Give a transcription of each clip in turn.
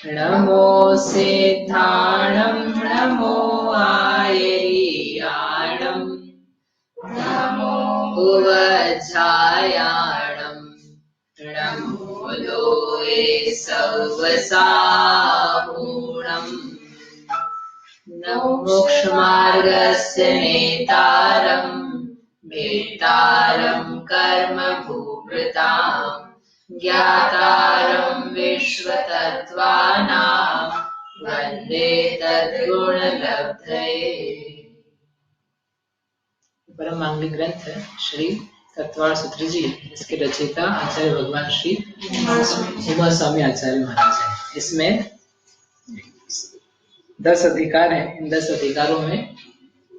नमो सिद्धाणं नमो आयर्याणं नमो उवज्झायाणं नमो लोये सवसाहूणम् नमो मोक्षमार्गस्य नेतारं भेतारं कर्मभूभृताम् ज्ञातारं विश्वतत्त्वानां वन्दे तद्गुणलब्धये। परम मांगलिक ग्रंथ है श्री तत्वार सूत्र जी। इसके रचयिता आचार्य भगवान श्री उमा स्वामी आचार्य महाराज है। इसमें 10 अधिकार है। इन 10 अधिकारों में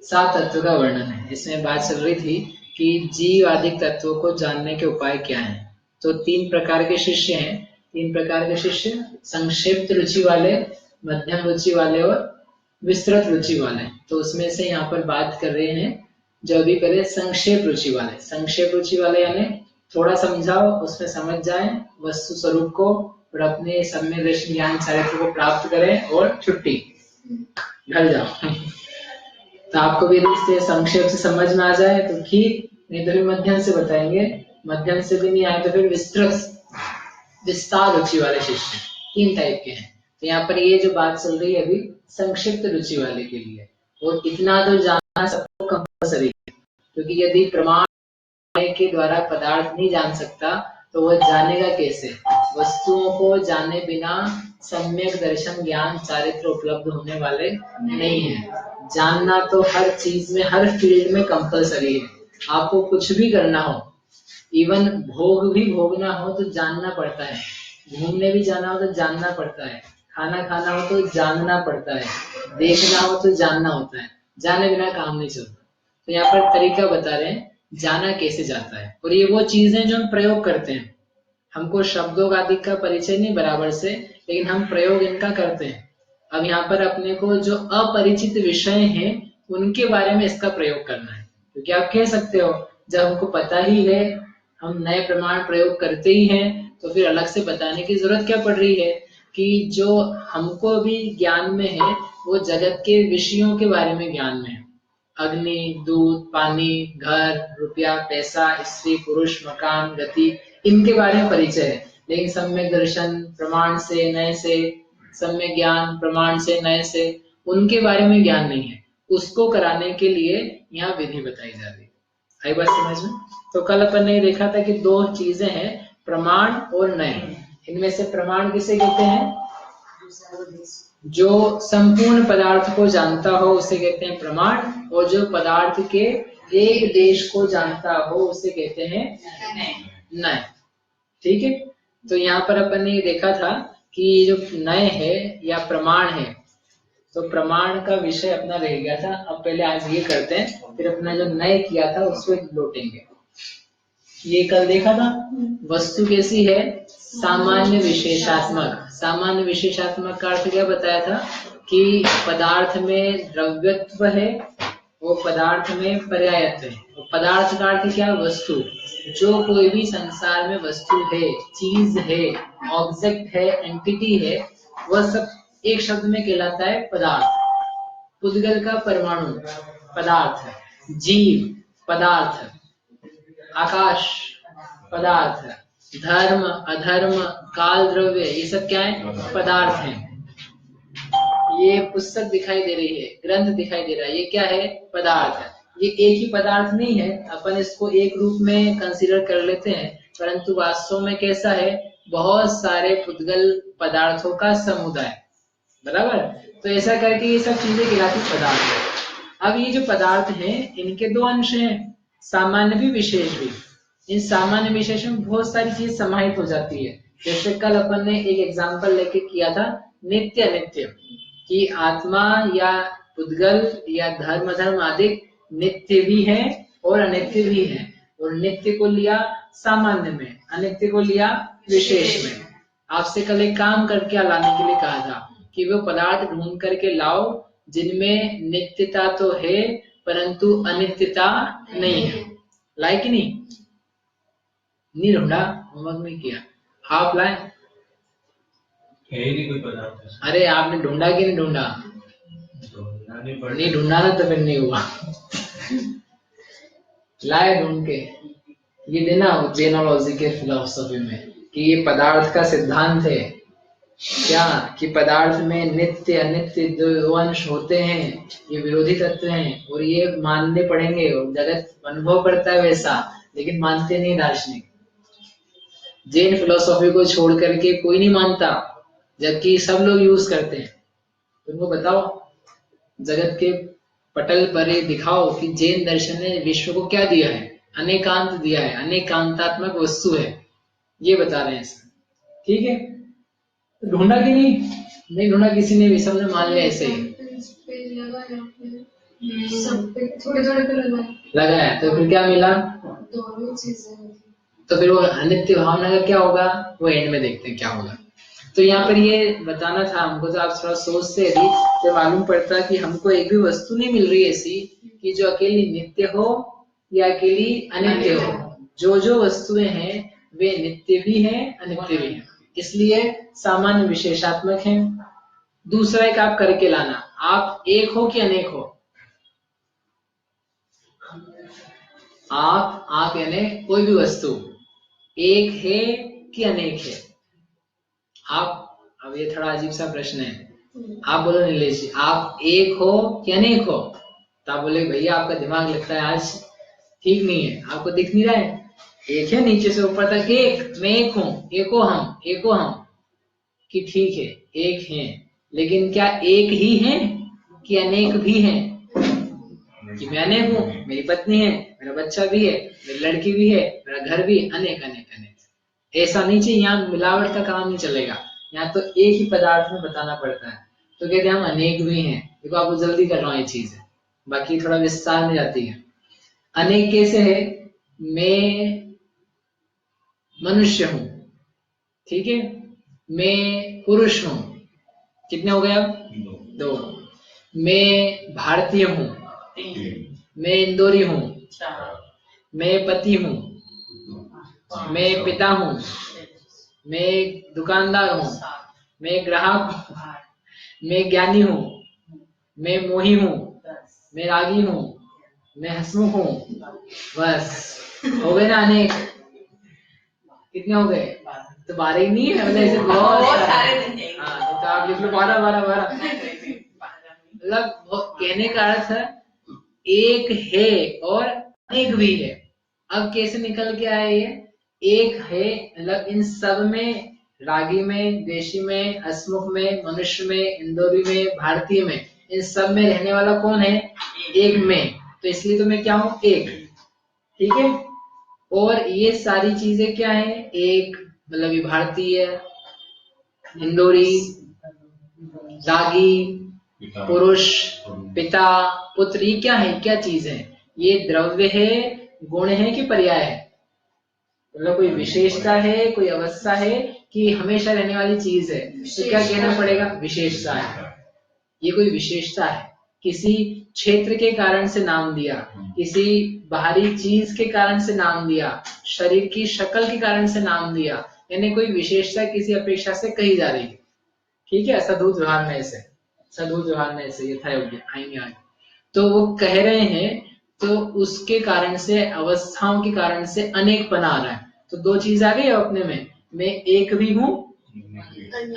7 तत्व का वर्णन है। इसमें बात चल रही थी कि जीव आदि तत्वों को जानने के उपाय क्या हैं। तो 3 प्रकार के शिष्य हैं। 3 प्रकार के शिष्य संक्षिप्त रुचि वाले, मध्यम रुचि वाले और विस्तृत रुचि वाले। तो उसमें से यहाँ पर बात कर रहे हैं जो अभी पहले संक्षेप रुचि वाले। संक्षेप रुचि वाले यानी थोड़ा समझाओ, उसमें समझ जाए वस्तु स्वरूप को और अपने सम्यक दर्शन ज्ञान चारित्र को प्राप्त करें और छुट्टी, घर जाओ। तो आपको भी यदि संक्षेप से समझ में आ जाए तो ठीक, नहीं तो फिर मध्यम से बताएंगे। मध्यम से भी नहीं आए तो फिर विस्तार रुचि वाले शिष्य 3 टाइप के हैं। तो यहाँ पर ये जो बात चल रही है अभी संक्षिप्त रुचि वाले के लिए। और इतना तो जानना सबको कंपल्सरी है, क्योंकि यदि प्रमाण के द्वारा पदार्थ नहीं जान सकता तो वह जानेगा कैसे। वस्तुओं को जाने बिना सम्यक दर्शन ज्ञान चारित्र उपलब्ध होने वाले नहीं है। जानना तो हर चीज में, हर फील्ड में कंपल्सरी है। आपको कुछ भी करना हो, इवन भोग भी भोगना हो तो जानना पड़ता है, घूमने भी जाना हो तो जानना पड़ता है, खाना खाना हो तो जानना पड़ता है, देखना हो तो जानना होता है। जाने बिना काम नहीं चलता। तो यहाँ पर तरीका बता रहे हैं जाना कैसे जाता है। और ये वो चीजें जो हम प्रयोग करते हैं, हमको शब्दों आदि का परिचय नहीं बराबर से, लेकिन हम प्रयोग इनका करते हैं। अब यहाँ पर अपने को जो अपरिचित विषय हैं उनके बारे में इसका प्रयोग करना है। क्योंकि आप कह सकते हो जब हमको पता ही है, हम नए प्रमाण प्रयोग करते ही हैं, तो फिर अलग से बताने की जरूरत क्या पड़ रही है कि जो हमको भी ज्ञान में है वो जगत के विषयों के बारे में ज्ञान में है। अग्नि, दूध, पानी, घर, रुपया, पैसा, स्त्री, पुरुष, मकान, गति, इनके बारे में परिचय है। लेकिन सम्यक दर्शन प्रमाण से नए से, सम्यक ज्ञान प्रमाण से नए से, उनके बारे में ज्ञान नहीं है। उसको कराने के लिए यहाँ विधि बताई जा रही है। आई बात समझ में? तो कल अपन ने देखा था कि 2 चीजें हैं, प्रमाण और नए। इनमें से प्रमाण किसे कहते हैं? जो संपूर्ण पदार्थ को जानता हो उसे कहते हैं प्रमाण, और जो पदार्थ के एक देश को जानता हो उसे कहते हैं नय। ठीक है। तो यहाँ पर अपन ने देखा था कि जो नय है या प्रमाण है, तो प्रमाण का विषय अपना रह गया था। अब पहले आज ये करते हैं, फिर अपना जो नय किया था उसको लौटेंगे। ये कल देखा था वस्तु कैसी है? सामान्य विशेषात्मक। सामान्य विशेषात्मक का अर्थ क्या बताया था कि पदार्थ में द्रव्यत्व है वो पदार्थ में पर्यायत्व है। और पदार्थ का अर्थ क्या? वस्तु। जो कोई भी संसार में वस्तु है, चीज है, ऑब्जेक्ट है, एंटिटी है, वह सब एक शब्द में कहलाता है पदार्थ। पुद्गल का परमाणु पदार्थ है, जीव पदार्थ, आकाश पदार्थ, धर्म अधर्म काल द्रव्य, ये सब क्या है? पदार्थ हैं। ये पुस्तक दिखाई दे रही है, ग्रंथ दिखाई दे रहा है, ये क्या है? पदार्थ है। ये एक ही पदार्थ नहीं है, अपन इसको एक रूप में कंसीडर कर लेते हैं, परंतु वास्तव में कैसा है? बहुत सारे पुद्गल पदार्थों का समुदाय। बराबर? तो ऐसा करके ये सब चीजें कहलाती पदार्थ है। अब ये जो पदार्थ हैं इनके 2 अंश हैं, सामान्य भी विशेष भी। इन सामान्य विशेष में बहुत सारी चीज समाहित हो जाती है। जैसे कल अपन ने एक एग्जांपल लेके किया था नित्य अनित्य, कि आत्मा या पुद्गल या धर्म धर्म आदि नित्य भी है और अनित्य भी है। और नित्य को लिया सामान्य में, अनित्य को लिया विशेष में। आपसे कल एक काम करके लाने के लिए कहा था कि वो पदार्थ ढूंढ करके लाओ जिनमें नित्यता तो है परंतु अनित्यता नहीं है। लाए कि नहीं ढूंढा? होमवर्क नहीं किया? आप लाए? है ही नहीं कोई पदार्थ। अरे आपने ढूंढा कि नहीं ढूंढा? नहीं ढूंढा ना तो फिर नहीं हुआ। लाए ढूंढ के ये देना जेनोलॉजी के फिलोसफी में कि ये पदार्थ का सिद्धांत है क्या, कि पदार्थ में नित्य अनित्य दो अंश होते हैं, ये विरोधी तत्व हैं और ये मानने पड़ेंगे और जगत अनुभव करता है वैसा, लेकिन मानते नहीं दार्शनिक। जैन फिलोसॉफी को छोड़ करके कोई नहीं मानता, जबकि सब लोग यूज करते हैं। तुमको बताओ, जगत के पटल पर ये दिखाओ कि जैन दर्शन ने विश्व को क्या दिया है, अनेकांत दिया है, अनेकांतात्मक वस्तु है, ये बता रहे हैं इसमें। ठीक है, ढूंढा कि नहीं ढूंढा किसी ने भी, सबने मान लिया ऐसे ही लगाया, तो फिर क्या मिला? तो फिर वो अनित्य भावना का क्या होगा, वो एंड में देखते हैं क्या होगा। तो यहाँ पर ये बताना था हमको, तो आप थोड़ा सोचते यदि तो मालूम पड़ता कि हमको एक भी वस्तु नहीं मिल रही ऐसी कि जो अकेली नित्य हो या अकेली अनित्य हो। जो जो वस्तुएं हैं वे नित्य भी हैं अनित्य भी हैं, इसलिए सामान्य विशेषात्मक हैं। दूसरा एक आप करके लाना, आप एक हो कि अनेक हो? आप यानी कोई भी वस्तु एक है कि अनेक है? आप, अब ये थोड़ा अजीब सा प्रश्न है, आप बोलो नीलेश जी, आप एक हो कि अनेक हो? तो आप बोले भैया आपका दिमाग लगता है आज ठीक नहीं है, आपको दिख नहीं रहा है, एक है नीचे से ऊपर तक एक, मैं एक हूं, एको हम कि ठीक है एक है, लेकिन क्या एक ही है कि अनेक भी हैं? कि मैं अनेक हूं, मेरी पत्नी है, मेरा बच्चा भी है, मेरी लड़की भी है, मेरा घर भी, अनेक अनेक अनेक। ऐसा नहीं चाहिए, यहाँ मिलावट का काम नहीं चलेगा, यहाँ तो एक ही पदार्थ में बताना पड़ता है। तो कहते हैं हम अनेक भी हैं। देखो आपको जल्दी कर रहा हूँ ये चीज है, बाकी थोड़ा विस्तार में जाती है। अनेक कैसे है? मैं मनुष्य हूं, ठीक है, मैं पुरुष हूं, कितने हो गए अब? दो। मैं भारतीय हूं, मैं इंदौरी हूं, मैं पति हूं, मैं पिता हूं, मैं दुकानदार हूं, मैं ग्राहक हूं, मैं ज्ञानी हूं, मैं मोही हूं, मैं रागी हूं, मैं हंसमुख हूं। बस हो गए ना अनेक? कितने हो गए? तो 12 ही नहीं है, मतलब ऐसे बहुत सारे। हाँ तो आप लिख लो 12 मतलब कहने का अर्थ है एक है और अनेक भी है। अब कैसे निकल के आए ये? एक है मतलब इन सब में, रागी में, देशी में, हसमुख में, मनुष्य में, इंदौरी में, भारतीय में, इन सब में रहने वाला कौन है? एक में। तो इसलिए तो मैं क्या हूं? एक। ठीक है, और ये सारी चीजें क्या है? एक, मतलब ये भारतीय, इंदौरी, रागी, पुरुष, पिता, पुत्र, ये क्या है? क्या चीज है? ये द्रव्य है, गुण है कि पर्याय है? मतलब कोई विशेषता है, कोई अवस्था है कि हमेशा रहने वाली चीज है? तो क्या कहना पड़ेगा? विशेषता है। ये कोई विशेषता है, किसी क्षेत्र के कारण से नाम दिया, किसी बाहरी चीज के कारण से नाम दिया, शरीर की शक्ल के कारण से नाम दिया, यानी कोई विशेषता किसी अपेक्षा से कही जा रही है। ठीक है, सदूत व्यवहार में ऐसे, सदूत व्यवहार में ऐसे यथायोग्य आएंगे आगे। तो वो कह रहे हैं तो उसके कारण से, अवस्थाओं के कारण से अनेक पना आ रहा है। तो दो चीज आ गई अपने में, मैं एक भी हूं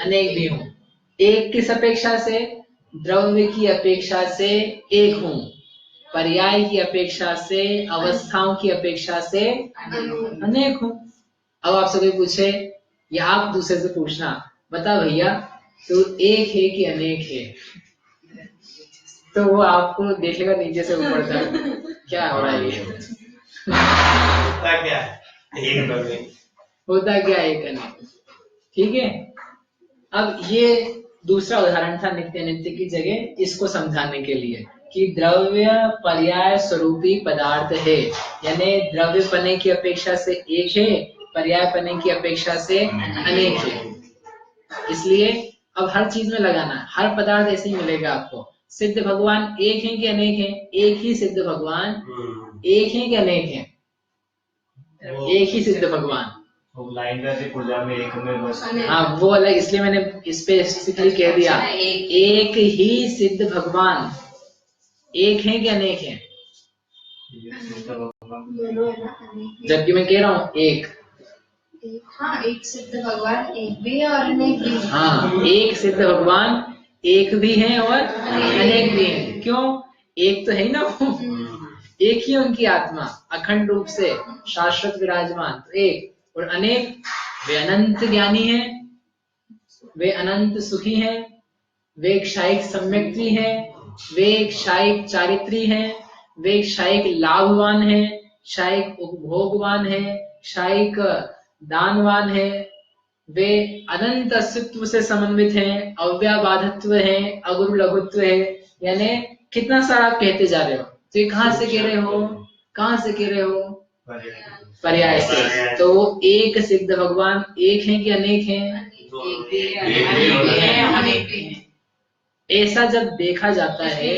अनेक भी हूं। एक किस अपेक्षा से? द्रव्य की अपेक्षा से एक हूं, पर्याय की अपेक्षा से, अवस्थाओं की अपेक्षा से अनेक हूं। अब आपसे कोई पूछे या आप दूसरे से पूछना, बता भैया तो एक है कि अनेक है? तो वो आपको देखेगा नीचे से ऊपर तक, क्या हो रहा है ये? होता क्या एक अनेक? ठीक है, अब ये दूसरा उदाहरण था नित्य अनित्य की जगह, इसको समझाने के लिए कि द्रव्य पर्याय स्वरूपी पदार्थ है, यानी द्रव्य पने की अपेक्षा से एक है, पर्याय पने की अपेक्षा से अनेक है। इसलिए अब हर चीज में लगाना, हर पदार्थ ऐसे ही मिलेगा आपको। सिद्ध भगवान एक है कि अनेक है? एक ही सिद्ध भगवान एक है कि अनेक है? एक ही सिद्ध भगवान। वो लाइन रहती पूजा में एक में बस। हाँ वो अलग, इसलिए मैंने इस पे स्पेसिफिकली कह दिया एक ही सिद्ध भगवान, एक है कि अनेक है? जबकि मैं कह रहा हूँ एक। हाँ एक सिद्ध भगवान एक भी है और अनेक भी है। हाँ एक सिद्ध भगवान एक भी है और अनेक भी है। क्यों? एक तो है ना वो, एक ही उनकी आत्मा अखंड रूप से शाश्वत विराजमान, तो एक। और अनेक, वे अनंत ज्ञानी हैं, वे अनंत सुखी हैं, वे एक शायिक सम्यक्त्री हैं, वे एक शायिक चारित्री हैं, वे एक शायिक लाभवान हैं, शायिक उपभोगवान हैं, शायिक दानवान है, वे अनंत अस्तित्व से समन्वित हैं, अव्याबाधत्व है, अगुरु लघुत्व है। यानी कितना सारा आप कहते जा रहे हो, तो ये कहाँ से कह रहे हो, कहाँ से कह रहे हो? पर्याय से। तो एक सिद्ध भगवान एक है कि अनेक हैं? अनेक हैं। ऐसा जब देखा जाता है,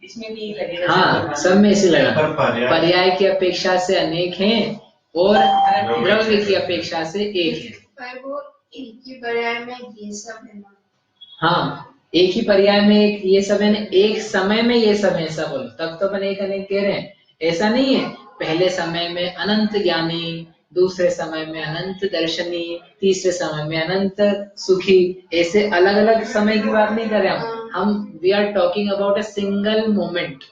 इसमें भी लगेगा। हाँ सब में ऐसे लगा, पर्याय की अपेक्षा से अनेक हैं और द्रव्य की अपेक्षा से एक है। पर वो एक ही पर्याय में ये सब है ना। हाँ एक ही पर्याय में एक ये सब है ना, एक समय में ये सब है, ऐसा बोलो तब तो अपन एक अनेक कह रहे हैं। ऐसा नहीं है पहले समय में अनंत ज्ञानी, दूसरे समय में अनंत दर्शनी, तीसरे समय में अनंत सुखी, ऐसे अलग अलग समय की बात नहीं कर रहे हम we are talking about a single moment.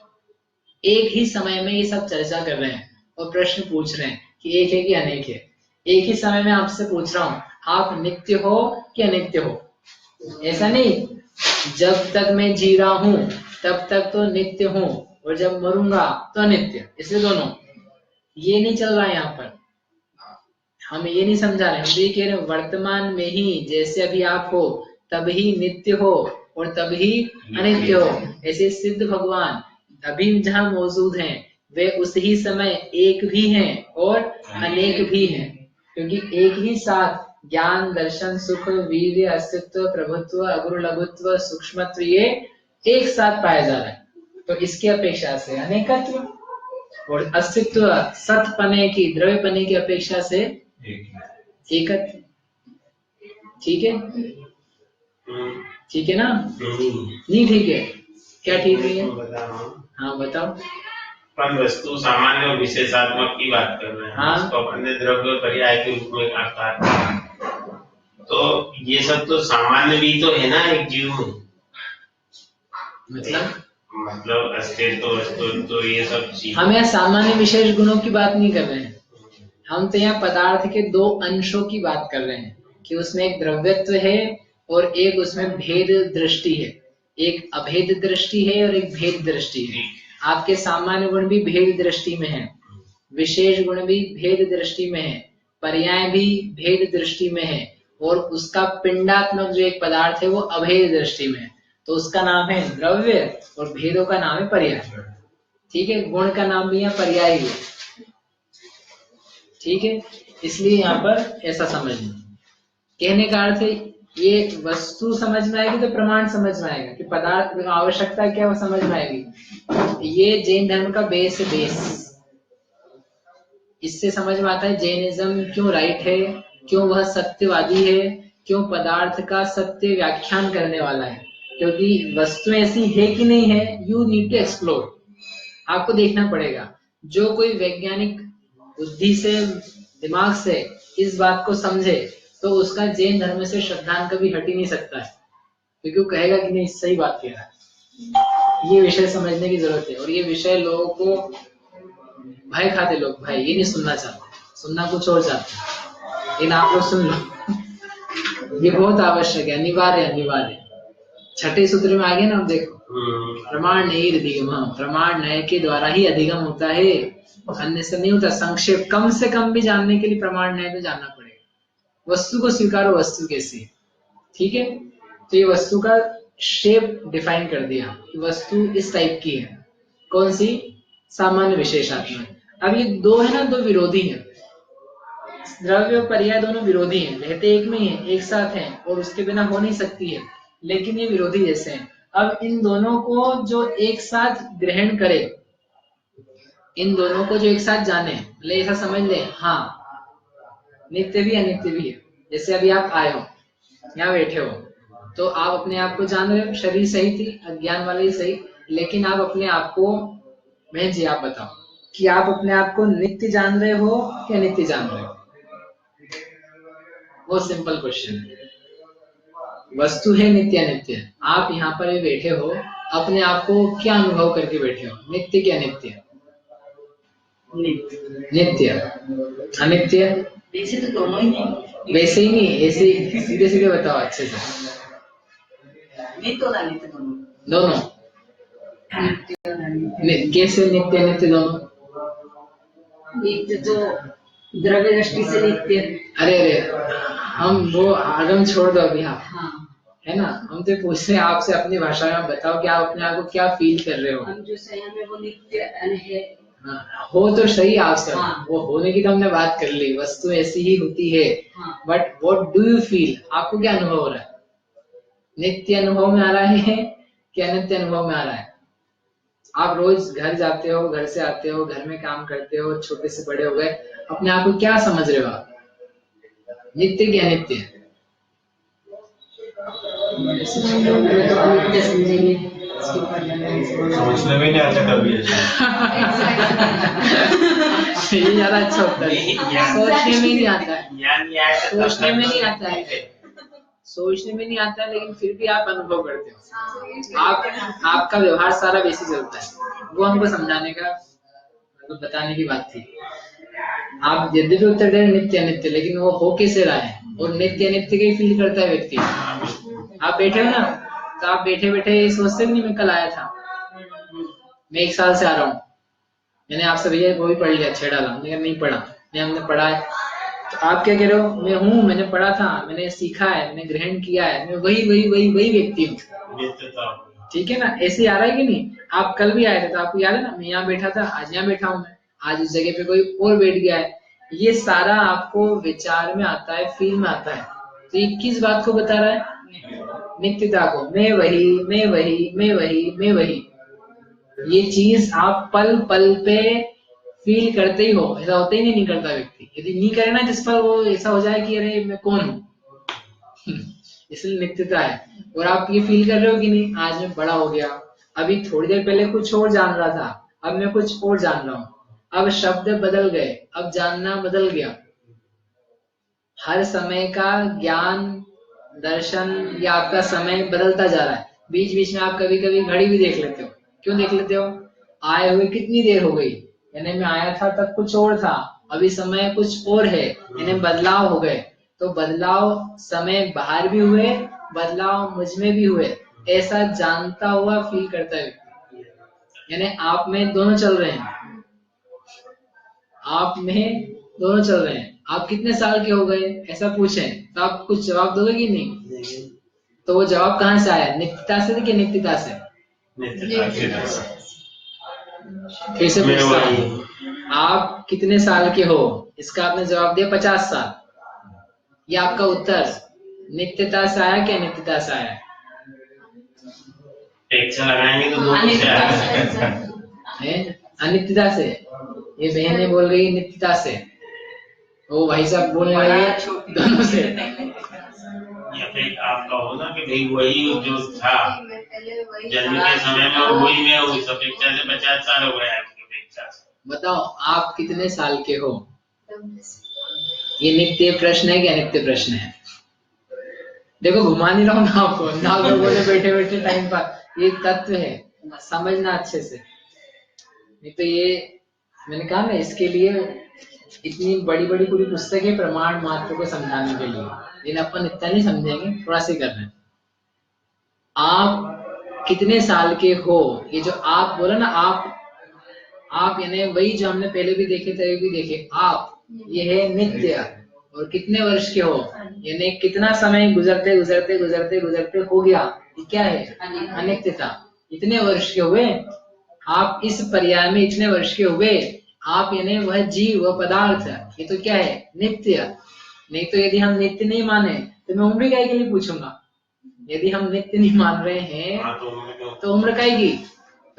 एक ही समय में ये सब चर्चा कर रहे हैं और प्रश्न पूछ रहे हैं कि एक है कि अनेक है। एक ही समय में आपसे पूछ रहा हूँ आप नित्य हो कि अनित्य हो? ऐसा नहीं, जब तक मैं जी रहा हूँ तब तक तो नित्य हूँ और जब मरूंगा तो अनित्य, इसलिए दोनों ये नहीं चल रहा है यहाँ पर। हम ये नहीं समझा रहे, हम ये कह रहे हैं वर्तमान में ही जैसे अभी आप हो तभी नित्य हो और तभी अनित्य हो। ऐसे सिद्ध भगवान अभी जहाँ मौजूद हैं वे उसी समय एक भी हैं और अनेक भी हैं, क्योंकि एक ही साथ ज्ञान, दर्शन, सुख, वीर्य, अस्तित्व, प्रभुत्व, अगुरु लघुत्व, सूक्ष्मत्व ये एक साथ पाया जा रहा है। तो इसकी अपेक्षा से अनेकत्व और अस्तित्व सतपने की, द्रव्यपने की अपेक्षा से एकत्व। ठीक है, ठीक है ना? नहीं ठीक है? क्या ठीक नहीं है? हाँ बताओ। अपन वस्तु सामान्य और विशेषात्मक की बात कर रहे हैं। हाँ। इसको अपन ने द्रव्य पर्याय के रूप में आकार दिया। तो ये सब तो सामान्य भी तो है ना एक जीव में, मतलब अस्तित्व वस्तु तो ये सब चीज। हम यहाँ सामान्य विशेष गुणों की बात नहीं कर रहे हैं, हम तो यहाँ पदार्थ के दो अंशों की बात कर रहे हैं कि उसमें एक द्रव्यत्व है और एक उसमें भेद दृष्टि है। एक अभेद दृष्टि है और एक भेद दृष्टि है। आपके सामान्य गुण भी भेद दृष्टि में है, विशेष गुण भी भेद दृष्टि में है, पर्याय भी भेद दृष्टि में है और उसका पिंडात्मक जो एक पदार्थ है वो अभेद दृष्टि में है। तो उसका नाम है द्रव्य और भेदों का नाम है पर्याय। ठीक है, गुण का नाम भी यहाँ पर्याय है। ठीक है, इसलिए यहाँ पर ऐसा समझना। कहने का अर्थ है ये वस्तु समझ में आएगी तो प्रमाण समझ में आएगा कि पदार्थ में आवश्यकता क्या वो समझ में आएगी। ये जैन धर्म का बेस है, बेस। इससे समझ में आता है जैनिज्म क्यों राइट है, क्यों वह सत्यवादी है, क्यों पदार्थ का सत्य व्याख्यान करने वाला है। क्योंकि वस्तु ऐसी है कि नहीं है, यू नीड टू एक्सप्लोर। आपको देखना पड़ेगा। जो कोई वैज्ञानिक बुद्धि से, दिमाग से इस बात को समझे तो उसका जैन धर्म से श्रद्धांक कभी हट ही नहीं सकता है, क्योंकि वो कहेगा कि नहीं सही बात कह रहा है। ये विषय समझने की जरूरत है और ये विषय लोगों को भय खाते लोग, भाई ये नहीं सुनना चाहते, सुनना कुछ और चाहते हैं, लेकिन आप लोग सुन लो। ये बहुत आवश्यक है, अनिवार्य अनिवार्य। छठे सूत्र में आगे ना आप देखो, प्रमाण नहीं अधिगम, प्रमाण नय के द्वारा ही अधिगम होता है, अन्य से नहीं होता। संक्षेप कम से कम भी जानने के लिए प्रमाण नय तो जानना पड़ेगा। वस्तु को स्वीकारो वस्तु कैसी है। ठीक है, तो ये वस्तु का शेप डिफाइन कर दिया, वस्तु इस टाइप की है। कौन सी? सामान्य विशेषात्मक। अब ये दो है ना, दो विरोधी हैं। द्रव्य और पर्याय दोनों विरोधी हैं, रहते एक में ही है, एक साथ हैं और उसके बिना हो नहीं सकती है, लेकिन ये विरोधी जैसे हैं। अब इन दोनों को जो एक साथ ग्रहण करे, इन दोनों को जो एक साथ जाने, मतलब ऐसा समझ ले, हाँ नित्य भी अनित्य भी है। जैसे अभी आप आए हो, यहाँ बैठे हो, तो आप अपने आप को जान रहे हो, शरीर सही थी, अज्ञान वाले ही सही, लेकिन आप अपने आप को, बहन जी आप बताओ कि आप अपने आप को नित्य जान रहे हो या अनित्य जान रहे हो? वो सिंपल क्वेश्चन है। वस्तु है नित्य अनित्य, आप यहाँ पर भी बैठे हो, अपने आप को क्या अनुभव करके बैठे हो, नित्य क्या अनित्य? नित्य। अनित्य? वैसे तो दोनों ही नहीं। वैसे ही नहीं, ऐसे सीधे सीधे बताओ अच्छे से। नित्य और अनित्य दोनों। दोनों कैसे नित्य अनित्य दोनों? नित्य तो द्रव्य दृष्टि से नित्य। अरे हम वो आगम छोड़ दो अभी आप, हाँ, है ना, हम तो पूछ रहे हैं आपसे अपनी भाषा में, बताओ कि आप अपने आप को क्या फील कर रहे हो? हम जो संयम है वो नित्य है। हाँ, हो तो सही आप सब। हाँ। वो होने की तो हमने बात कर ली, वस्तु ऐसी ही होती है। हाँ। But what do you feel, आपको क्या अनुभव हो रहा है? नित्य अनुभव में आ रहा है कि अनित्य अनुभव में आ रहा है? आप रोज घर जाते हो, घर से आते हो, घर में काम करते हो, छोटे से बड़े हो गए, अपने आप को क्या समझ रहे हो आप, नित्य कि अनित्य? तो अनित्य समझेंगे। सोचने में नहीं आता कभी ऐसा। ये ज्यादा अच्छा होता है, सोचने में नहीं आता है, सोचने में नहीं आता है, सोचने में नहीं आता है, लेकिन फिर भी आप अनुभव करते हो। आपका व्यवहार सारा वैसे चलता है, वो हमको समझाने का, मतलब बताने की बात थी। आप यद्यपि उत्तर दे नित्य अनित्य, लेकिन वो हो कैसे रहा है, और नित्य अनित्य का ही फील करता है व्यक्ति। आप बैठे हो ना, तो आप बैठे बैठे सोचते नहीं मैं कल आया था, मैं 1 साल से आ रहा हूँ, मैंने आपसे भैया वो भी पढ़ लिया, छेड़ा ला, मैंने नहीं पढ़ा, नहीं हमने पढ़ा है। तो आप क्या कह रहे हो, मैं हूँ, मैंने पढ़ा था, मैंने सीखा है, मैंने ग्रहण किया है, मैं वही व्यक्ति हूँ। ठीक है ना, ऐसे आ रहा है कि नहीं? आप कल भी आए थे तो आपको याद है ना, मैं यहाँ बैठा था, आज यहाँ बैठा हूँ, मैं आज उस जगह पे कोई और बैठ गया है। ये सारा आपको विचार में आता है, फील में आता है। तो ये किस बात को बता रहा है? नित्यता को। मैं वही, मैं वही, मैं वही, मैं वही। ये चीज आप पल पल पे फील करते ही हो, ऐसा होता ही नहीं करता व्यक्ति। यदि नहीं करे ना जिस पर, वो ऐसा हो जाए कि अरे मैं कौन हूँ। इसलिए नित्यता है। और आप ये फील कर रहे हो कि नहीं, आज मैं बड़ा हो गया, अभी थोड़ी देर पहले कुछ और जान रहा था, अब मैं कुछ और जान रहा हूँ, अब शब्द बदल गए, अब जानना बदल गया। हर समय का ज्ञान, दर्शन या आपका समय बदलता जा रहा है। बीच बीच में आप कभी कभी घड़ी भी देख लेते हो। क्यों देख लेते हो? आए हुए कितनी देर हो गई, यानी मैं आया था तब कुछ और था, अभी समय कुछ और है, यानी बदलाव हो गए। तो बदलाव समय बाहर भी हुए, बदलाव मुझ में भी हुए, ऐसा जानता हुआ फील करता है। यानी आप में दोनों चल रहे हैं, आप में दोनों चल रहे हैं। आप कितने साल के हो गए ऐसा पूछें तो आप कुछ जवाब दोगे कि नहीं? तो वो जवाब कहाँ से आया, नित्यता से कि नित्यता से? फिर से पूछता हूँ, आप कितने साल के हो, इसका आपने जवाब दिया 50 साल। ये आपका उत्तर नित्यता से आया कि अनित्यता से आया? लगाएंगे तो अनित्यता से। ये बहनें बोल रही नित्यता से, वो भाई साहब बोलने लगे दोनों से। या फिर आपका होना कि भाई वही जो था जन्म के समय में, वही मैं हूँ, इस अपेक्षा से 50 साल हो गए आपकी अपेक्षा से। बताओ आप कितने साल के हो? ये नित्य प्रश्न है कि अनित्य प्रश्न है? देखो घुमा नहीं रहा हूँ ना आपको, ना लोगों ने बैठे बैठे टाइम पास। ये तत्व है, समझना अच्छे से। नहीं तो ये मैंने कहा ना, इसके लिए इतनी बड़ी बड़ी पूरी पुस्तक है प्रमाण मात्र को समझाने के लिए, लेकिन अपन इतना नहीं समझेंगे, थोड़ा सा कर रहे हैं। आप कितने साल के हो, ये जो आप बोला ना, आप यानी वही जो हमने पहले भी देखे थे, भी देखे आप, ये है नित्य। और कितने वर्ष के हो, यानी कितना समय गुजरते गुजरते गुजरते गुजरते हो गया, ये क्या है? अनित्यता। इतने वर्ष के हुए आप, इस पर्याय में इतने वर्ष के हुए आप, यानी वह जीव, वह पदार्थ, ये तो क्या है? नित्य। नहीं तो यदि हम नित्य नहीं माने तो मैं उम्र काय के लिए पूछूंगा। यदि हम नित्य नहीं मान रहे हैं तो उम्र काय की?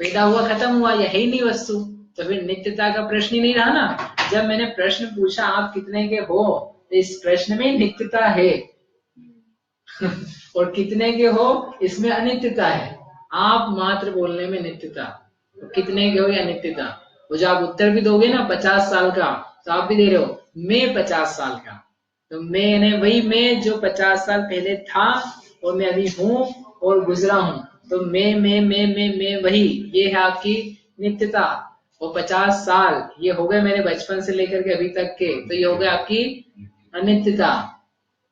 पैदा हुआ खत्म हुआ, यह है ही नहीं वस्तु, तो फिर नित्यता का प्रश्न ही नहीं रहा ना। जब मैंने प्रश्न पूछा आप कितने के हो, इस प्रश्न में नित्यता है और कितने के हो इसमें अनित्यता है। आप मात्र बोलने में नित्यता, तो कितने के हो या नित्यता। वो जो आप उत्तर भी दोगे ना 50 साल का, तो आप भी दे रहे हो मैं 50 साल का, तो मैंने वही मैं जो 50 साल पहले था और मैं अभी हूँ और गुजरा हूँ, तो मैं वही, ये है आपकी नित्यता। और 50 साल ये हो गए मेरे बचपन से लेकर के अभी तक के, तो ये हो गए आपकी अनित्यता।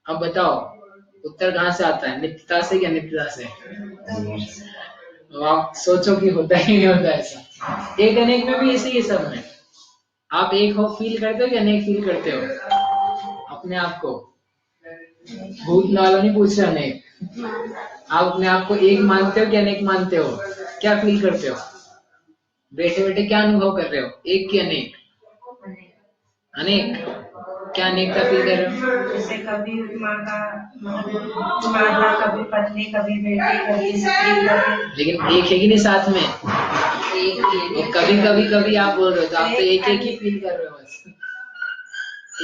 अब बताओ उत्तर कहाँ से आता है, नित्यता से या अनित्यता से? तो आप सोचो कि होता ही नहीं होता ऐसा। एक अनेक में भी इसी ही सब में आप एक हो फील करते हो कि अनेक फील करते हो अपने आप को? भूत वालों नहीं पूछ रहे अनेक, आप अपने आप को एक मानते हो कि अनेक मानते हो? क्या फील करते हो बैठे बैठे, क्या अनुभव कर रहे हो, एक की अनेक? अनेक क्या अनेकता फील कर रहे हो? जैसे कभी माता कभी पत्नी कभी बेटी कभी स्त्री कभी, लेकिन एक है कि नहीं साथ में? एक कभी कभी कभी आप बोल रहे हो, तो आप तो एक एक ही फील कर रहे हो बस।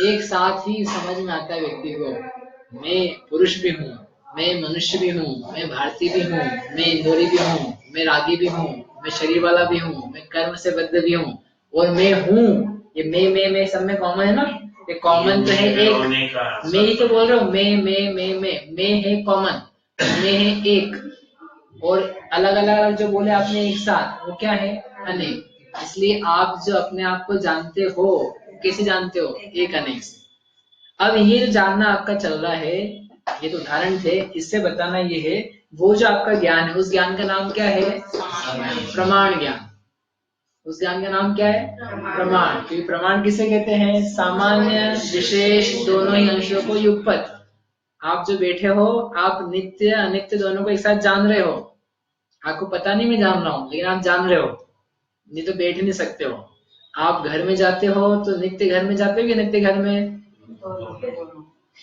एक साथ ही समझ में आता है व्यक्ति को, मैं पुरुष भी हूँ, मैं मनुष्य भी हूँ, मैं भारतीय भी हूँ, मैं इंदौरी भी हूँ, मैं रागी भी हूँ, मैं शरीर वाला भी हूँ, मैं कर्म से बद्ध भी हूँ, और मैं हूँ। ये मैं सब में कॉमन है ना, ये कॉमन तो है एक, मैं ही तो बोल रहा हूँ मैं है कॉमन, मैं है एक, और अलग अलग जो बोले आपने एक साथ, वो क्या है? अनेक। इसलिए आप जो अपने आप को जानते हो, कैसे जानते हो? एक अनेक से। अब ये जो जानना आपका चल रहा है, ये तो उदाहरण थे, इससे बताना ये है वो जो आपका ज्ञान है, उस ज्ञान का नाम क्या है? प्रमाण ज्ञान। उस ज्ञान का नाम क्या है? प्रमाण। क्योंकि प्रमाण किसे कहते हैं? सामान्य विशेष दोनों ही अंशों को युगपत। आप जो बैठे हो, आप नित्य अनित्य दोनों को एक साथ जान रहे हो। आपको पता नहीं मैं जान रहा हूँ, लेकिन आप जान रहे हो, नहीं तो बैठ नहीं सकते हो। आप घर में जाते हो तो नित्य घर में जाते हो कि नित्य घर में?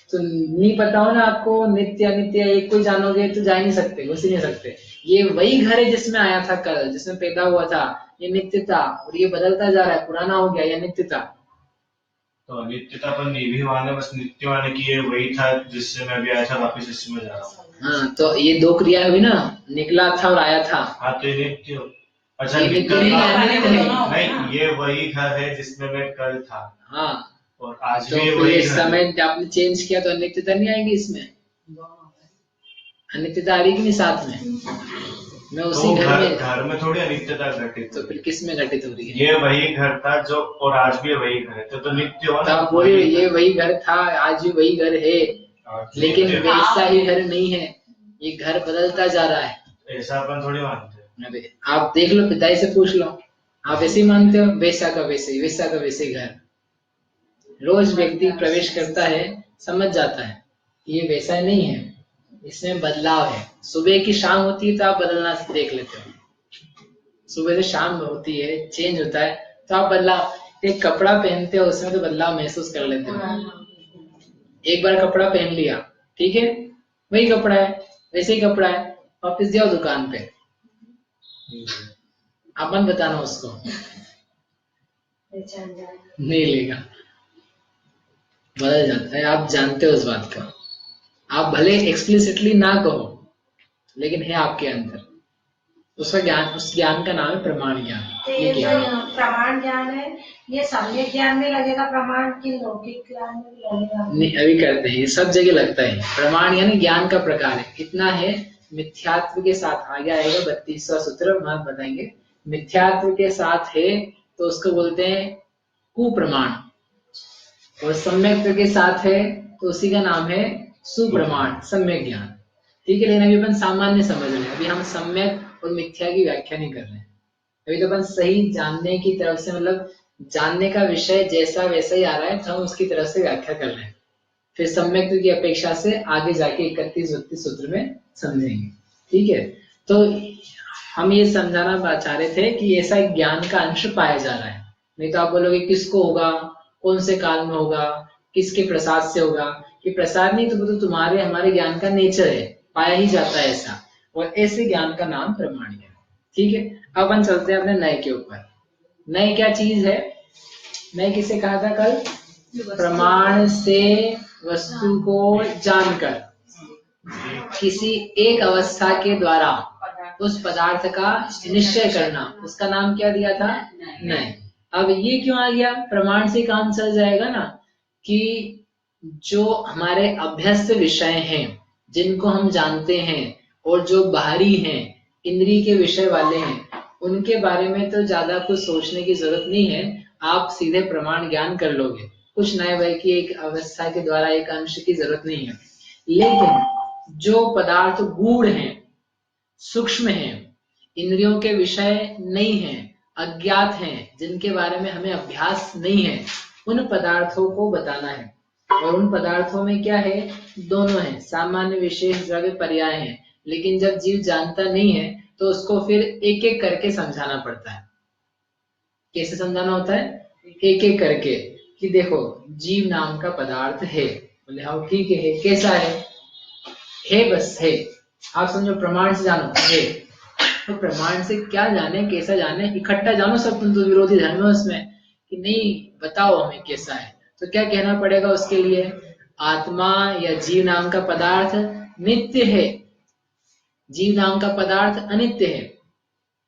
तो नहीं पता हो ना आपको, नित्य अनित्य एक को जानोगे तो जा ही नहीं सकते, घुस ही नहीं सकते। ये वही घर है जिसमें आया था कल, जिसमें पैदा हुआ था, ये नित्यता, और ये बदलता जा रहा है, पुराना हो गया, ये नित्यता। तो अनित्यता पर नहीं भी माने, बस नित्य माने कि ये वही था जिससे मैं भी आया था, वापस इसमें जा रहा हूँ। हाँ, तो ये दो क्रिया हुई ना, निकला था और आया था। हाँ, तो ये नित्य, अच्छा ये नित्य नित्य नहीं, नहीं, ये वही घर है जिसमें मैं कल था। हाँ, और आज तो भी फिर वही इस घर है। समय आपने चेंज किया तो अनित्यता नहीं आएगी इसमें? अनित्यता आ रही कि नहीं साथ में? मैं उसी घर में थोड़ी अनित्यता घटित, तो फिर किस में घटित हो रही है? ये वही घर था जो, और आज भी वही घर है, तो नित्य हो तो ना। आप बोलिए ये वही घर था, आज भी वही घर है, लेकिन वैसा ही घर नहीं है, ये घर बदलता जा रहा है। ऐसा अपन थोड़ी मानते हैं। अरे आप देख लो, पिताई से पूछ लो, आप ऐसे ही मानते हो? वैसा का वैसे, वैसा का वैसे घर। रोज व्यक्ति प्रवेश करता है, समझ जाता है ये वैसा नहीं है, इसमें बदलाव है। सुबह की शाम होती है तो आप बदलना देख लेते हो, सुबह से शाम होती है, चेंज होता है, तो आप बदलाव। एक कपड़ा पहनते हो, उसमें तो बदलाव महसूस कर लेते हो। एक बार कपड़ा पहन लिया, ठीक है, वही कपड़ा है, वैसे ही कपड़ा है, वापस जाओ दुकान पे, अपन बताना उसको, नहीं लेगा, बदल जाता है। आप जानते हो इस बात का, आप भले एक्सप्लिसिटली ना कहो, लेकिन है आपके अंदर उसका ज्ञान। उस ज्ञान का नाम है प्रमाण ज्ञान। तो ये जो प्रमाण ज्ञान है, ये सम्यक ज्ञान में लगेगा प्रमाण की लौकिक ज्ञान में भी लगेगा? नहीं, अभी करते हैं, सब जगह लगता है। प्रमाण यानी ज्ञान का प्रकार है, इतना है। मिथ्यात्व के साथ आगे आएगा 32वां सूत्र, वहां बताएंगे। मिथ्यात्व के साथ है तो उसको बोलते हैं कुप्रमाण, और सम्यक के साथ है तो उसी का नाम है सुप्रमाण, सम्यक ज्ञान। ठीक है, लेकिन अभी अपन सामान्य समझ रहे हैं, अभी हम सम्यक और मिथ्या की व्याख्या नहीं कर रहे हैं। अभी तो अपन सही जानने की तरफ से, मतलब जानने का विषय जैसा वैसा ही आ रहा है, तो हम उसकी तरफ से व्याख्या कर रहे हैं। फिर सम्यक की अपेक्षा से आगे जाके 31-32 सूत्र में समझेंगे। ठीक है, तो हम ये समझाना चाह रहे थे कि ऐसा ज्ञान का अंश पाया जा रहा है। नहीं तो आप बोलोगे किसको होगा, कौन से काल में होगा, किसके प्रसाद से होगा? कि प्रसाद नहीं, तो तुम्हारे हमारे ज्ञान का नेचर है, पाया ही जाता है ऐसा, और ऐसे ज्ञान का नाम प्रमाण ज्ञान। ठीक है, अब अपन चलते हैं अपने नए के ऊपर। नए क्या चीज है? नए किसे कहा था कल? प्रमाण से वस्तु को जानकर किसी एक अवस्था के द्वारा उस पदार्थ का निश्चय करना, उसका नाम क्या दिया था? नहीं। अब ये क्यों आ गया? प्रमाण से काम चल जाएगा ना, कि जो हमारे अभ्यस्त विषय हैं, जिनको हम जानते हैं और जो बाहरी हैं, इंद्रिय के विषय वाले हैं, उनके बारे में तो ज्यादा कुछ सोचने की जरूरत नहीं है। आप सीधे प्रमाण ज्ञान कर लोगे, कुछ नए वय की एक अवस्था के द्वारा एक अंश की जरूरत नहीं है। लेकिन जो पदार्थ गूढ़ हैं, सूक्ष्म हैं, इंद्रियों के विषय नहीं हैं, अज्ञात हैं, जिनके बारे में हमें अभ्यास नहीं है, उन पदार्थों को बताना है। और उन पदार्थों में क्या है? दोनों है, सामान्य विशेष द्रव्य पर्याय है। लेकिन जब जीव जानता नहीं है तो उसको फिर एक एक करके समझाना पड़ता है। कैसे समझाना होता है? एक एक करके, कि देखो जीव नाम का पदार्थ है। बोले हाँ ठीक है, कैसा है? बस है। आप समझो, प्रमाण से जानो है। तो प्रमाण से क्या जाने, कैसा जाने, इकट्ठा जानो सब, तुम तो विरोधी धर्म है उसमें कि नहीं, बताओ हमें कैसा है। तो क्या कहना पड़ेगा उसके लिए? आत्मा या जीव नाम का पदार्थ नित्य है, जीव नाम का पदार्थ अनित्य है।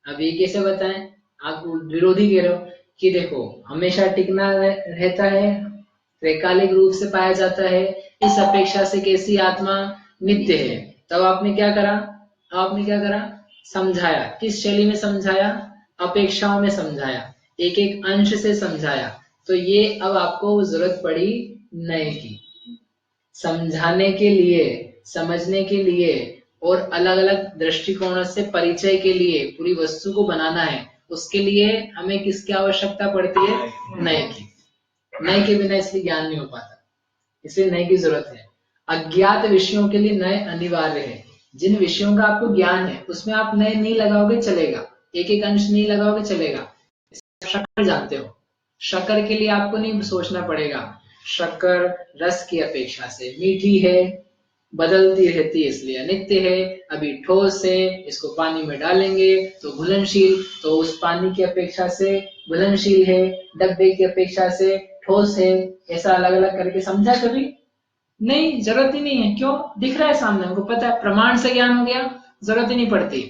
अब ये कैसे बताएं? आप विरोधी कह रहे हो कि देखो हमेशा टिकना रहता है, त्रैकालिक रूप से पाया जाता है, इस अपेक्षा से कैसी आत्मा नित्य है। तब आपने क्या करा? समझाया। किस शैली में समझाया? अपेक्षाओं में समझाया, एक एक अंश से समझाया। तो ये अब आपको जरूरत पड़ी नए की, समझाने के लिए, समझने के लिए, और अलग अलग दृष्टिकोणों से परिचय के लिए पूरी वस्तु को बनाना है। उसके लिए हमें किसकी आवश्यकता पड़ती है? नए की। नए के बिना इसलिए ज्ञान नहीं हो पाता, इसलिए नए की जरूरत है। अज्ञात विषयों के लिए नए अनिवार्य है। जिन विषयों का आपको ज्ञान है उसमें आप नए नहीं लगाओगे चलेगा, एक एक अंश नहीं लगाओगे चलेगा। शक्कर जानते हो, शक्कर के लिए आपको नहीं सोचना पड़ेगा। शक्कर रस की अपेक्षा से मीठी है, बदलती रहती है इसलिए अनित्य है। अभी ठोस है, इसको पानी में डालेंगे तो घुलनशील, तो उस पानी की अपेक्षा से घुलनशील है, डब्बे की अपेक्षा से ठोस है। ऐसा अलग अलग करके समझा कभी? नहीं, जरूरत ही नहीं है। क्यों? दिख रहा है सामने, हमको पता है, प्रमाण से ज्ञान हो गया, जरूरत ही नहीं पड़ती।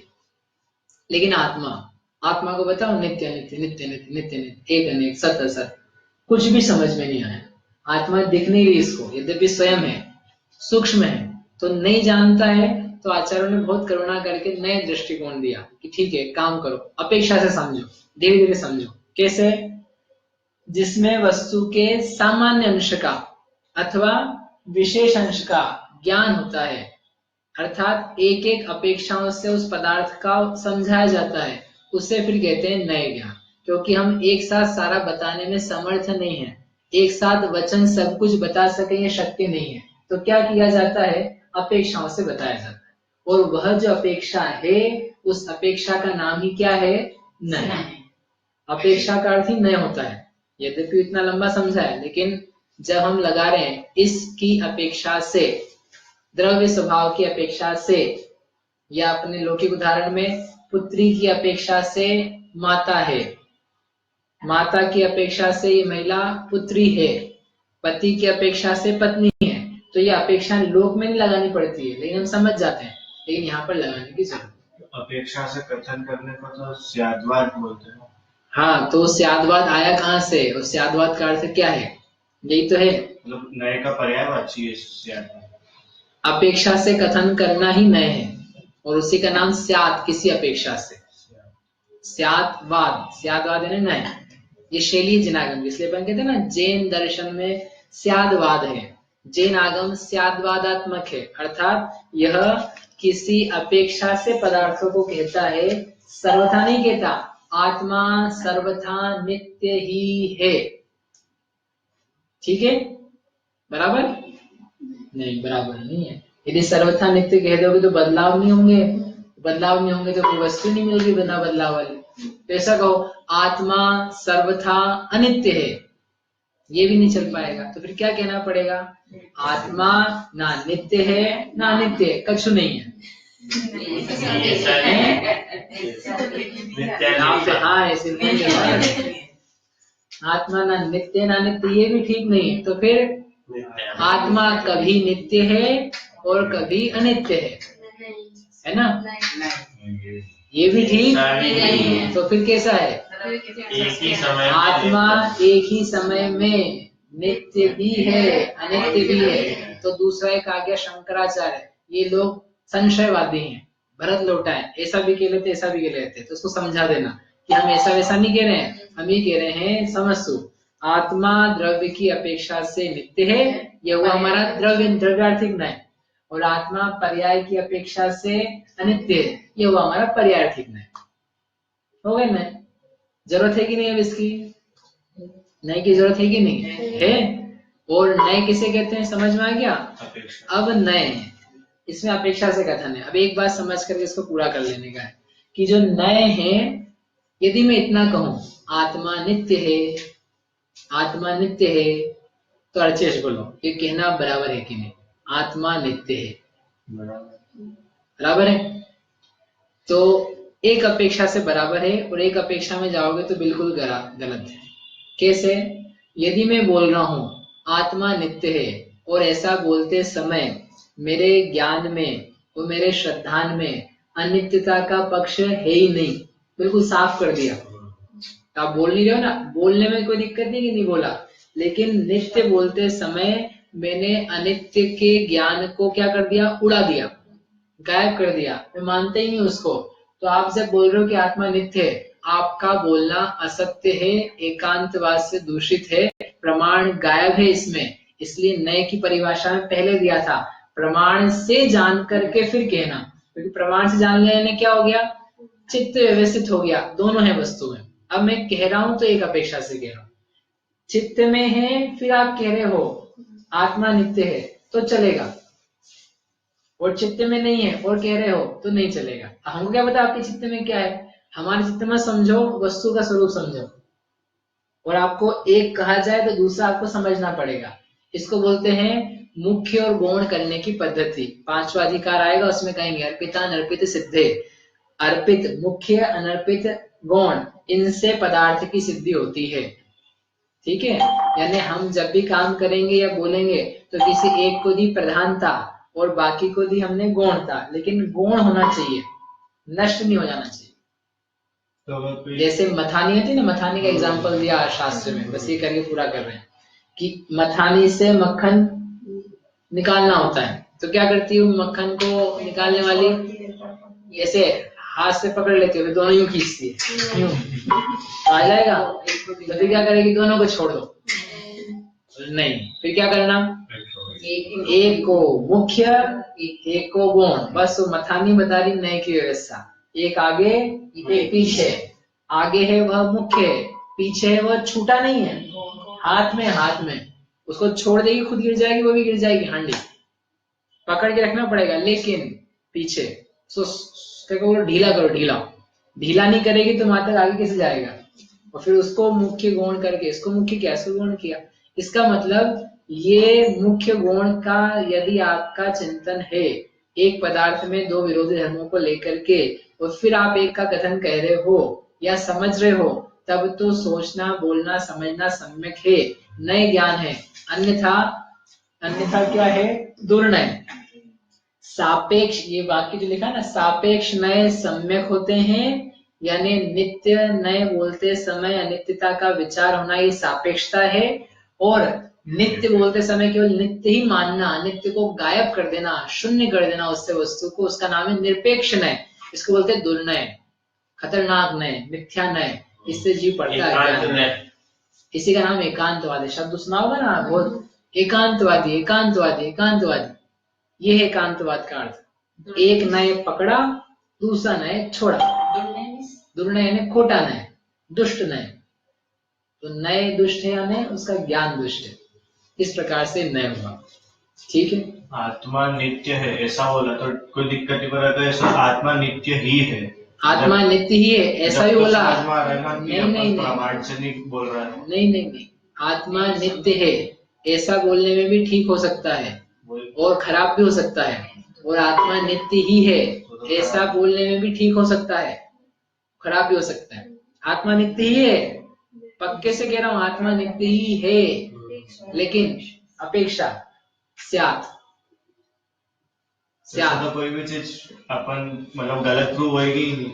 लेकिन आत्मा को बताओ, नित्य नित्य नित्य नित्य नित्य नित्य, एक अनेक, सत असत, कुछ भी समझ में नहीं आया। आत्मा दिख नहीं रही इसको, यद्यपि स्वयं है, सूक्ष्म है, तो नहीं जानता है। तो आचार्यों ने बहुत करुणा करके नए दृष्टिकोण दिया कि ठीक है, काम करो, अपेक्षा से समझो, धीरे धीरे समझो। कैसे? जिसमें वस्तु के सामान्य अंश का अथवा विशेष अंश का ज्ञान होता है, अर्थात एक एक अपेक्षाओं से उस पदार्थ का समझाया जाता है, उसे फिर कहते हैं नए ज्ञान। क्योंकि हम एक साथ सारा बताने में समर्थ नहीं है, एक साथ वचन सब कुछ बता सके ये शक्ति नहीं है। तो क्या किया जाता है? अपेक्षाओं से बताया जाता है। और वह जो अपेक्षा है, उस अपेक्षा का नाम ही क्या है? नए। अपेक्षा का अर्थ ही नए होता है। यद्यपि इतना लंबा समझा है, लेकिन जब हम लगा रहे हैं इसकी अपेक्षा से, द्रव्य स्वभाव की अपेक्षा से, या अपने लौकिक उदाहरण में पुत्री की अपेक्षा से माता है, माता की अपेक्षा से ये महिला पुत्री है, पति की अपेक्षा से पत्नी है, तो ये अपेक्षा लोक में नहीं लगानी पड़ती है, लेकिन हम समझ जाते हैं। लेकिन यहाँ पर लगाने की जरूरत है। अपेक्षा से कथन करने को तो स्याद्वाद बोलते हैं। हाँ, तो स्याद्वाद आया कहाँ से? और स्याद्वाद का अर्थ क्या है? यही तो है, मतलब नए का पर्यायवाची है स्याद्वाद। अपेक्षा से कथन करना ही नए है, और उसी का नाम स्याद, किसी अपेक्षा से। स्याद्वाद है ना नए। ये शैली जिनागम, इसलिए अपन कहते हैं ना जैन दर्शन में स्याद्वाद है, जैन आगम स्याद्वादात्मक है, अर्थात यह किसी अपेक्षा से पदार्थों को कहता है, सर्वथा नहीं कहता। आत्मा सर्वथा नित्य ही है, ठीक है? बराबर नहीं? बराबर नहीं है। यदि सर्वथा नित्य कह दोगे तो बदलाव नहीं होंगे, बदलाव नहीं होंगे तो कोई वस्तु नहीं मिलेगी बिना बदलाव वाली। तो ऐसा कहो आत्मा सर्वथा अनित्य है, ये भी नहीं चल पाएगा। तो फिर क्या कहना पड़ेगा? आत्मा ना नित्य है ना अनित्य, कछु नहीं है। हाँ, ऐसे नहीं है। आत्मा ना नित्य ना नित्य, ये भी ठीक नहीं है। तो फिर आत्मा कभी नित्य है और कभी अनित्य है ना? ये भी ठीक नहीं है। तो फिर कैसा है? एक ही समय में आत्मा एक ही समय में नित्य भी है अनित्य भी है। तो दूसरा एक आ गया शंकराचार्य, ये लोग संशयवादी हैं, भरत लोटा है, ऐसा भी कह लेते ऐसा भी कह लेते। तो उसको समझा देना कि हम ऐसा वैसा नहीं कह रहे हैं, हम ये कह रहे हैं समझो आत्मा द्रव्य की अपेक्षा से नित्य है, यह हुआ हमारा द्रव्यार्थिक न्याय, और आत्मा पर्याय की अपेक्षा से अनित्य है, यह हुआ हमारा पर्यायार्थिक न्याय। हो गए ना? जरूरत है कि नहीं अब इसकी? नए की जरूरत है कि नहीं है? और नए किसे कहते हैं समझ में आ गया? अब नए इसमें अपेक्षा से कथन है। अब एक बात समझ करके इसको पूरा कर लेने का है कि जो नए हैं, यदि मैं इतना कहूं आत्मा नित्य है, आत्मा नित्य है, तो अर्चेश बोलो ये कहना बराबर है कि नहीं? आत्मा नित्य है बराबर है? तो एक अपेक्षा से बराबर है और एक अपेक्षा में जाओगे तो बिल्कुल गलत है। कैसे? यदि मैं बोल रहा हूं आत्मा नित्य है और ऐसा बोलते समय मेरे ज्ञान में और मेरे श्रद्धान में अनित्यता का पक्ष है ही नहीं, बिल्कुल साफ कर दिया। आप बोल नहीं रहे हो ना, बोलने में कोई दिक्कत नहीं कि नहीं बोला, लेकिन नित्य बोलते समय मैंने अनित्य के ज्ञान को क्या कर दिया? उड़ा दिया, गायब कर दिया, मैं मानते ही नहीं उसको। तो आप जब बोल रहे हो कि आत्मा नित्य है, आपका बोलना असत्य है, एकांतवाद से दूषित है, प्रमाण गायब है इसमें। इसलिए नए की परिभाषा में पहले दिया था प्रमाण से जान करके फिर कहना, क्योंकि प्रमाण से जान लेने क्या हो गया? चित्त व्यवस्थित हो गया, दोनों है वस्तु में। अब मैं कह रहा हूं तो एक अपेक्षा से कह रहा हूं, चित्त में है फिर आप कह रहे हो आत्मा नित्य है तो चलेगा, और चित्त में नहीं है और कह रहे हो तो नहीं चलेगा। हमको क्या पता आपके चित्त में क्या है? हमारे चित्त में समझो वस्तु का स्वरूप समझो, और आपको एक कहा जाए तो दूसरा आपको समझना पड़ेगा। इसको बोलते हैं मुख्य और गौण करने की पद्धति। पांचवा अधिकार आएगा उसमें कहेंगे अर्पिता अनर्पित सिद्धे। अर्पित मुख्य, अनर्पित गौण, इनसे पदार्थ की सिद्धि होती है। ठीक है? यानी हम जब भी काम करेंगे या बोलेंगे तो किसी एक को दी प्रधानता और बाकी को दी हमने गौणता, लेकिन गौण होना चाहिए, नष्ट नहीं हो जाना चाहिए। तो जैसे मथानी थी ना, मथानी का एग्जांपल दिया शास्त्र में, बस ये करके पूरा कर रहे हैं कि मथानी से मक्खन निकालना होता है, तो क्या करती हूँ मक्खन को निकालने वाली ऐसे हाथ से पकड़ लेती है, दोनों यूं खींचती है, यूं आ जाएगा। तो फिर क्या करेगी? दोनों को छोड़ दो, नहीं, फिर क्या करना? एक को मुख्य एक को गौण, बस वो मथानी बता रही नए की व्यवस्था। एक आगे एक पीछे, आगे है वह मुख्य है, पीछे है वह छूटा नहीं है, हाथ में उसको छोड़ देगी खुद गिर जाएगी, वो भी गिर जाएगी, हांडी पकड़ के रखना पड़ेगा। लेकिन पीछे ढीला करो, ढीला नहीं करेगी तो वहां तक आगे कैसे जाएगा? और फिर उसको मुख्य गौण करके, इसको मुख्य कैसे गौण किया? इसका मतलब ये मुख्य गौण का यदि आपका चिंतन है एक पदार्थ में दो विरोधी धर्मों को लेकर के, और फिर आप एक का कथन कह रहे हो या समझ रहे हो, तब तो सोचना, बोलना, समझना सम्यक है, नए ज्ञान है। अन्यथा क्या है? दुर्नय। सापेक्ष, ये वाक्य जो लिखा ना, सापेक्ष नए सम्यक होते हैं, यानी नित्य नए बोलते समय अनित्यता का विचार होना, ये सापेक्षता है। और नित्य बोलते समय केवल नित्य ही मानना, अनित्य को गायब कर देना, शून्य कर देना उससे वस्तु को, उसका नाम है निरपेक्ष नय। इसको बोलते हैं दुर्नय, खतरनाक नय, मिथ्या नय। इससे जीव पड़ता है, इसी का नाम एकांतवादी। शब्द सुना होगा ना बहुत, एकांतवादी एकांतवादी एकांतवादी, ये है एकांतवाद का अर्थ। एक नय पकड़ा, दूसरा नय छोड़ा। दुर्नय यानी खोटा नय, दुष्ट नय। तो नय दुष्ट है यानी उसका ज्ञान दुष्ट है। इस प्रकार से नय हुआ। ठीक है? आत्मा नित्य है ऐसा बोला तो कोई दिक्कत नहीं पड़ा, तो ऐसा आत्मा नित्य ही है, आत्मा नित्य ही है ऐसा भी बोला? नहीं, प्रमाण से नहीं बोल रहा है। नहीं, आत्मा नित्य है ऐसा बोलने में भी ठीक हो सकता है और खराब भी हो सकता है, और आत्मा नित्य ही है ऐसा बोलने में भी ठीक हो सकता है, खराब भी हो सकता है। आत्मा नित्य ही है पक्के से कह रहा हूँ आत्मा नित्य ही है, लेकिन अपेक्षा स्यात् जैसे तो कोई भी चीज अपन मतलब गलत प्रूव होएगी ही नहीं।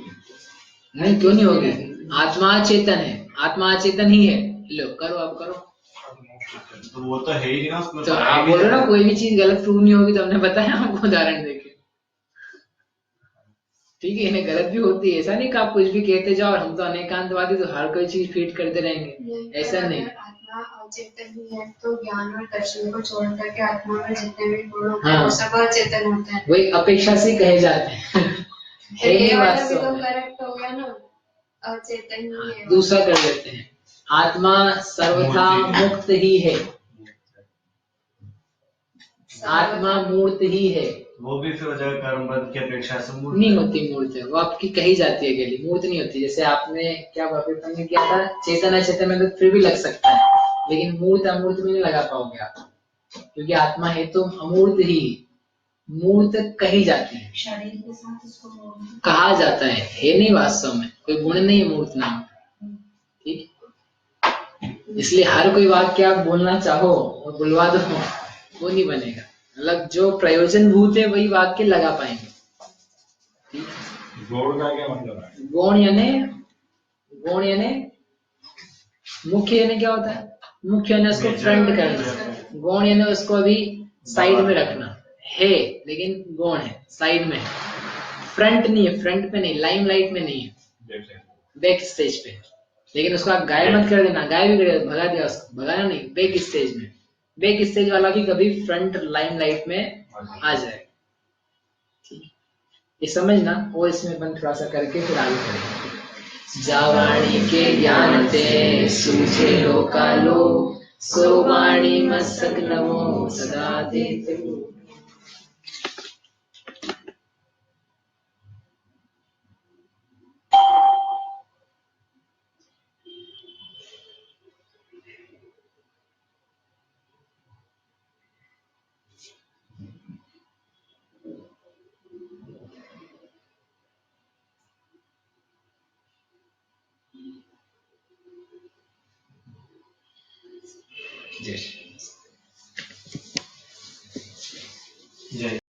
नहीं, क्यों नहीं होगी? आत्मा चेतन है, आत्मा चेतन ही है। लो करो, अब करो। तो वो तो है ही ना उसमें, तो आप बोलो ना कोई भी चीज गलत प्रूव नहीं होगी, तो हमने बताया आपको उदाहरण देके। ठीक है, इन्हें गलत भी होती है, ऐसा नहीं कि आप कुछ भी कहते जाओ और हम तो अनेकांतवादी तो हर कोई चीज फीड करते रहेंगे, ऐसा नहीं। आत्मा अचेतन ही है तो ज्ञान और दर्शन को छोड़ करके आत्मा में जितने भी गुण होते हाँ। हैं वो सब अचेतन होते हैं। वही अपेक्षा से कहे जाते हैं। तो है ये नहीं वाला भी वास्तव तो में। करेक्ट हो गया ना, अचेतन ही है। दूसरा कर लेते हैं, आत्मा सर्वथा मुक्त ही है, आत्मा मूर्त ही है। वो भी फिर हो जाएगा कर्मबद्ध की अपेक्षा से मूर्त नहीं होती मूर्त, वो आपकी कही जाती है अकेली, मूर्त नहीं होती। जैसे आपने क्या वाक्यपन में किया था, चेतन अचेतन में तो फिर भी लग सकता है, लेकिन मूर्त अमूर्त में नहीं लगा पाओगे आप, क्योंकि आत्मा है तो अमूर्त ही, मूर्त कही जाती है, शरीर के साथ इसको कहा जाता है नहीं वास्तव में, कोई गुण नहीं है मूर्त नाम। ठीक, इसलिए हर कोई वाक्य आप बोलना चाहो और बुलवा दो, वो नहीं बनेगा। मतलब जो प्रयोजन भूत है वही वाक्य लगा पाएंगे। ठीक, गौड़ का क्या मतलब है? गौण यानी मुख्य यानी क्या होता है? मुख्य यानी उसको फ्रंट करना, गौण यानी उसको अभी साइड में रखना है, लेकिन गौण है साइड में, फ्रंट नहीं है, फ्रंट पे नहीं, लाइमलाइट में नहीं है, बैक स्टेज पे। लेकिन उसको आप गाय मत कर देना, गाय भी कर भगा दिया उसको, भगाना नहीं, बैक स्टेज में। बैक स्टेज वाला भी कभी फ्रंट लाइमलाइट में आ जाए। ठीक, ये समझना, और इसमें अपन थोड़ा सा करके फिर आगे करेंगे। जावाणी के ज्ञान ते सूझे लोकालो, सो वाणी मस्तक नवो सदा देते। जय